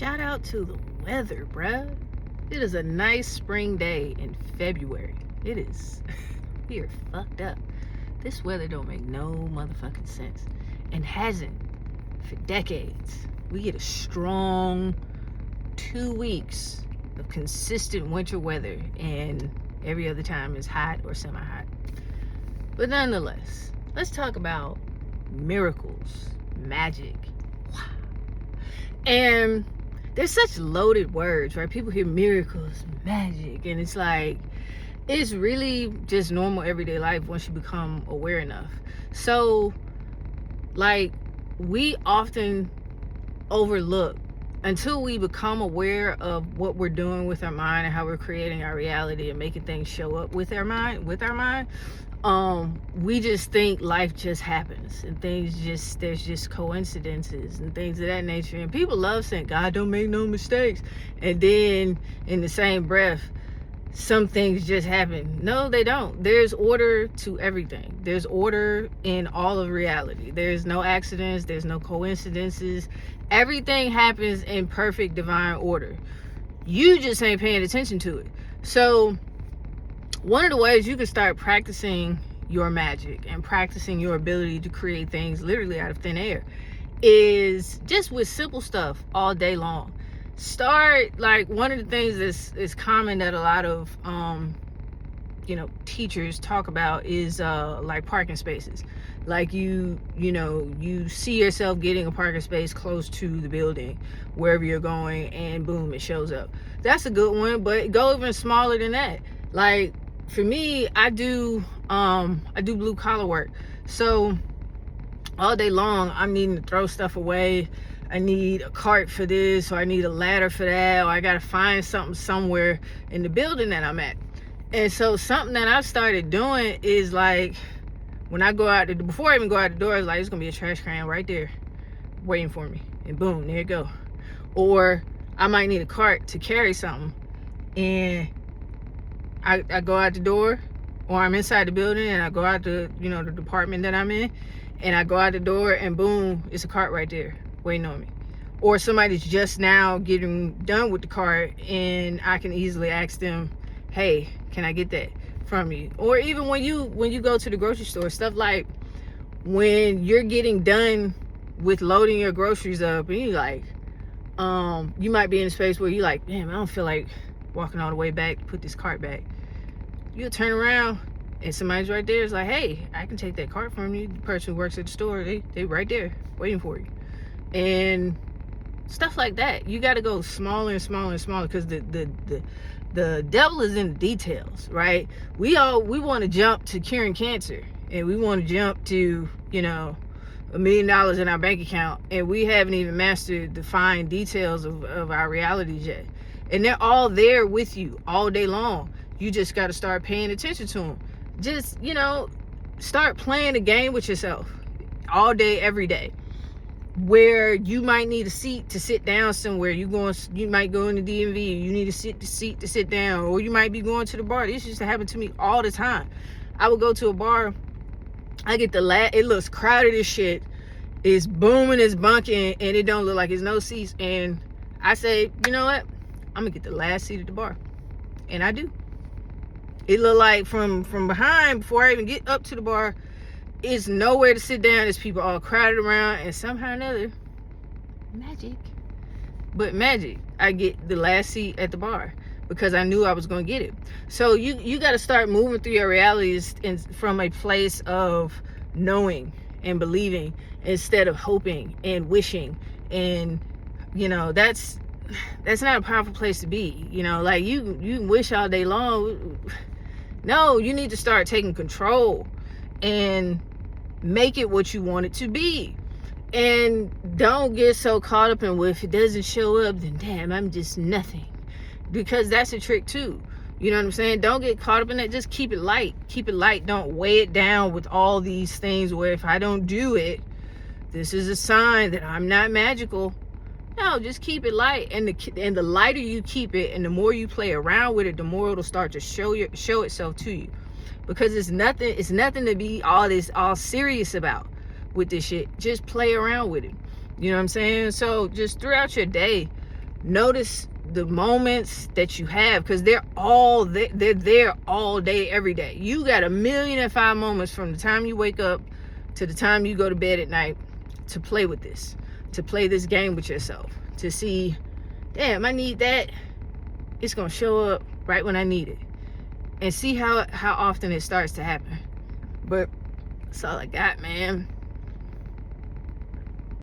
shout out to the weather, bruh. It is a nice spring day in February. It is. We are fucked up. This weather don't make no motherfucking sense, and hasn't for decades. We get a strong 2 weeks of consistent winter weather, and every other time is hot or semi-hot. But nonetheless, let's talk about miracles, magic. And there's such loaded words, right? People hear miracles, magic, and it's like, it's really just normal everyday life once you become aware enough. So, like, we often overlook until we become aware of what we're doing with our mind and how we're creating our reality and making things show up with our mind. We just think life just happens and there's just coincidences and things of that nature. And people love saying God don't make no mistakes, and then in the same breath some things just happen. No, they don't. There's order to everything. There's order in all of reality. There's no accidents, there's no coincidences. Everything happens in perfect divine order. You just ain't paying attention to it. So one of the ways you can start practicing your magic and practicing your ability to create things literally out of thin air is just with simple stuff all day long. Start, like, one of the things that's common that a lot of teachers talk about is like parking spaces. Like you see yourself getting a parking space close to the building wherever you're going, and boom, it shows up. That's a good one, but go even smaller than that. Like, for me, I do blue collar work, so all day long I'm needing to throw stuff away. I need a cart for this, or I need a ladder for that, or I gotta find something somewhere in the building that I'm at. And so something that I've started doing is, like, when I go out before I even go out the door, it's like, it's gonna be a trash can right there waiting for me, and boom, there you go. Or I might need a cart to carry something, and I go out the door, or I'm inside the building and I go out the the department that I'm in, and I go out the door and boom, it's a cart right there waiting on me. Or somebody's just now getting done with the cart and I can easily ask them, hey, can I get that from you? Or even when you go to the grocery store, stuff like when you're getting done with loading your groceries up and you like, you might be in a space where you like, damn, I don't feel like walking all the way back to put this cart back. You'll turn around and somebody's right there. It's like, hey, I can take that cart from you. The person who works at the store, they right there waiting for you. And stuff like that. You got to go smaller and smaller and smaller, because the devil is in the details, right? We want to jump to curing cancer, and we want to jump to $1 million in our bank account, and we haven't even mastered the fine details of our realities yet. And they're all there with you all day long. You just got to start paying attention to them. Just start playing a game with yourself all day, every day, where you might need a seat to sit down somewhere. You might go in the DMV, you need a seat to sit down, or you might be going to the bar. This used to happen to me all the time. I would go to a bar, I get it looks crowded as shit, it's booming, it's bunking, and it don't look like it's no seats, and I say, you know what, I'm gonna get the last seat at the bar. And I do. It look like from behind, before I even get up to the bar, it's nowhere to sit down. There's people all crowded around, and somehow or another, magic. But magic, I get the last seat at the bar because I knew I was going to get it. So you got to start moving through your realities from a place of knowing and believing instead of hoping and wishing. And that's not a powerful place to be. Like, you can wish all day long. No, you need to start taking control and make it what you want it to be. And don't get so caught up in, well, if it doesn't show up, then damn, I'm just nothing. Because that's a trick too. You know what I'm saying? Don't get caught up in that. Just keep it light. Keep it light. Don't weigh it down with all these things where if I don't do it, this is a sign that I'm not magical. No, just keep it light. And the lighter you keep it, and the more you play around with it, the more it'll start to show itself to you. Because it's nothing to be all serious about with this shit. Just play around with it. You know what I'm saying? So just throughout your day, Notice the moments that you have, because they're there all day, every day. You got 1,000,005 moments from the time you wake up to the time you go to bed at night to play with this, to play this game with yourself, to see, damn, I need that. It's gonna show up right when I need it, and see how often it starts to happen. But that's all I got, man.